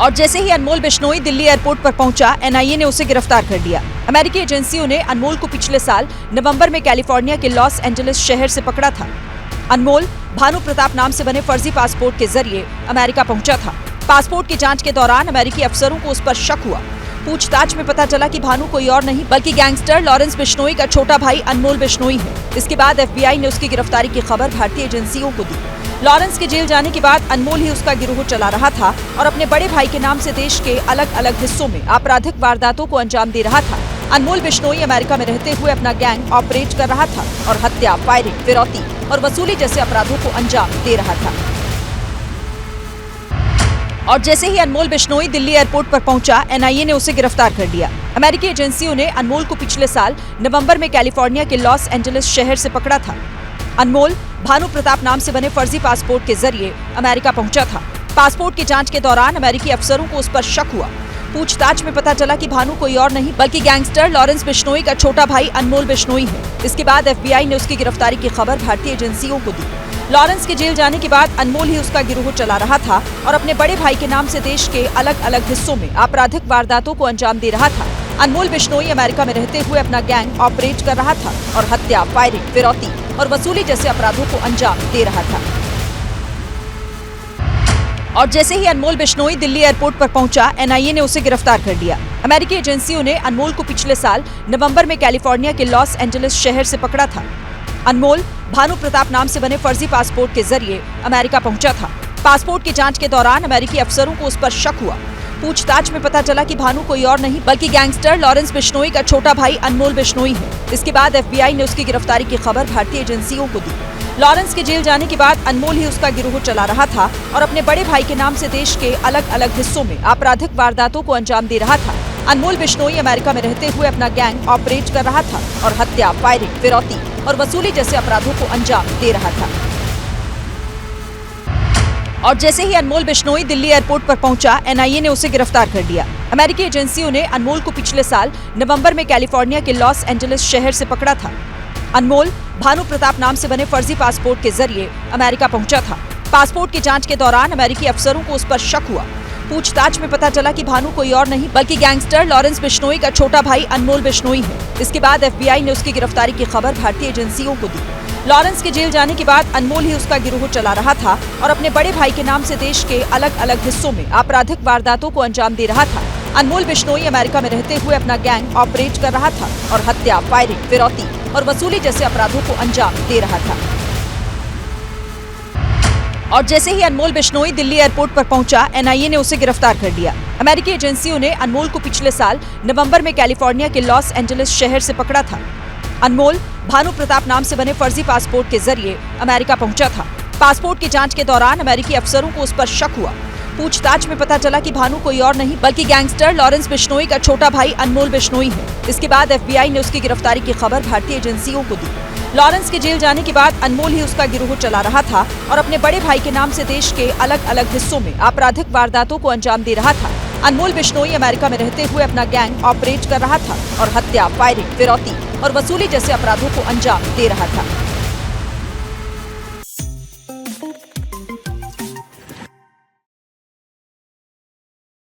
और जैसे ही अनमोल बिश्नोई दिल्ली एयरपोर्ट पर पहुंचा, एनआईए ने उसे गिरफ्तार कर लिया। अमेरिकी एजेंसियों ने अनमोल को पिछले साल नवंबर में कैलिफोर्निया के लॉस एंजलिस शहर से पकड़ा था। अनमोल भानु प्रताप नाम से बने फर्जी पासपोर्ट के जरिए अमेरिका पहुंचा था। पासपोर्ट की जांच के दौरान अमेरिकी अफसरों को उस पर शक हुआ। पूछताछ में पता चला कि भानु कोई और नहीं बल्कि गैंगस्टर लॉरेंस बिश्नोई का छोटा भाई अनमोल बिश्नोई है। इसके बाद एफबीआई ने उसकी गिरफ्तारी की खबर भारतीय एजेंसियों को दी। लॉरेंस के जेल जाने के बाद अनमोल ही उसका गिरोह चला रहा था और अपने बड़े भाई के नाम से देश के अलग अलग हिस्सों में आपराधिक वारदातों को अंजाम दे रहा था। अनमोल बिश्नोई अमेरिका में रहते हुए अपना गैंग ऑपरेट कर रहा था और हत्या, फायरिंग, फिरौती और वसूली जैसे अपराधों को अंजाम दे रहा था। और जैसे ही अनमोल बिश्नोई दिल्ली एयरपोर्ट पर पहुंचा, एनआईए ने उसे गिरफ्तार कर लिया। अमेरिकी एजेंसियों ने अनमोल को पिछले साल नवंबर में कैलिफोर्निया के लॉस एंजलिस शहर से पकड़ा था। अनमोल भानु प्रताप नाम से बने फर्जी पासपोर्ट के जरिए अमेरिका पहुंचा था। पासपोर्ट की जांच के दौरान अमेरिकी अफसरों को उस पर शक हुआ। पूछताछ में पता चला कि भानु कोई और नहीं बल्कि गैंगस्टर लॉरेंस बिश्नोई का छोटा भाई अनमोल बिश्नोई है। इसके बाद एफबीआई ने उसकी गिरफ्तारी की खबर भारतीय एजेंसियों को दी। लॉरेंस के जेल जाने के बाद अनमोल ही उसका गिरोह चला रहा था और अपने बड़े भाई के नाम से देश के अलग अलग हिस्सों में आपराधिक वारदातों को अंजाम दे रहा था। अनमोल बिश्नोई अमेरिका में रहते हुए अपना गैंग ऑपरेट कर रहा था और हत्या, फायरिंग, फिरौती और वसूली जैसे अपराधों को अंजाम दे रहा था। और जैसे ही अनमोल बिश्नोई दिल्ली एयरपोर्ट पर पहुंचा, एनआईए ने उसे गिरफ्तार कर लिया। अमेरिकी एजेंसियों ने अनमोल को पिछले साल नवंबर में कैलिफोर्निया के लॉस एंजलिस शहर से पकड़ा था। अनमोल भानु प्रताप नाम से बने फर्जी पासपोर्ट के जरिए अमेरिका पहुंचा था। पासपोर्ट की जांच के दौरान अमेरिकी अफसरों को उस पर शक हुआ। पूछताछ में पता चला कि भानु कोई और नहीं बल्कि गैंगस्टर लॉरेंस बिश्नोई का छोटा भाई अनमोल बिश्नोई है। इसके बाद एफबीआई ने उसकी गिरफ्तारी की खबर भारतीय एजेंसियों को दी। लॉरेंस के जेल जाने के बाद अनमोल ही उसका गिरोह चला रहा था और अपने बड़े भाई के नाम से देश के अलग अलग हिस्सों में आपराधिक वारदातों को अंजाम दे रहा था। अनमोल बिश्नोई अमेरिका में रहते हुए अपना गैंग ऑपरेट कर रहा था और हत्या, फायरिंग, फिरौती और वसूली जैसे अपराधों को अंजाम दे रहा था। और जैसे ही अनमोल बिश्नोई दिल्ली एयरपोर्ट पर पहुंचा, एनआईए ने उसे गिरफ्तार कर लिया। अमेरिकी एजेंसियों ने अनमोल को पिछले साल नवंबर में कैलिफोर्निया के लॉस एंजलिस शहर से पकड़ा था। अनमोल भानु प्रताप नाम से बने फर्जी पासपोर्ट के जरिए अमेरिका पहुंचा था। पासपोर्ट की जांच के दौरान अमेरिकी अफसरों को उस पर शक हुआ। पूछताछ में पता चला कि भानु कोई और नहीं बल्कि गैंगस्टर लॉरेंस बिश्नोई का छोटा भाई अनमोल बिश्नोई है। इसके बाद एफबीआई ने उसकी गिरफ्तारी की खबर भारतीय एजेंसियों को दी। लॉरेंस के जेल जाने के बाद अनमोल ही उसका गिरोह चला रहा था और अपने बड़े भाई के नाम से देश के अलग अलग हिस्सों में आपराधिक वारदातों को अंजाम दे रहा था। अनमोल बिश्नोई अमेरिका में रहते हुए अपना गैंग ऑपरेट कर रहा था और हत्या, फायरिंग, फिरौती और वसूली जैसे अपराधों को अंजाम दे रहा था। और जैसे ही अनमोल बिश्नोई दिल्ली एयरपोर्ट पर पहुंचा, एनआईए ने उसे गिरफ्तार कर लिया। अमेरिकी एजेंसियों ने अनमोल को पिछले साल नवंबर में कैलिफोर्निया के लॉस एंजलिस शहर से पकड़ा था। अनमोल भानु प्रताप नाम से बने फर्जी पासपोर्ट के जरिए अमेरिका पहुंचा था। पासपोर्ट की जांच के दौरान अमेरिकी अफसरों को उस पर शक हुआ। पूछताछ में पता चला कि भानु कोई और नहीं बल्कि गैंगस्टर लॉरेंस बिश्नोई का छोटा भाई अनमोल बिश्नोई है। इसके बाद एफबीआई ने उसकी गिरफ्तारी की खबर भारतीय एजेंसियों को दी। लॉरेंस के जेल जाने के बाद अनमोल ही उसका गिरोह चला रहा था और अपने बड़े भाई के नाम से देश के अलग अलग हिस्सों में आपराधिक वारदातों को अंजाम दे रहा था। अनमोल बिश्नोई अमेरिका में रहते हुए अपना गैंग ऑपरेट कर रहा था और हत्या, फायरिंग, फिरौती और वसूली जैसे अपराधों को अंजाम दे रहा था।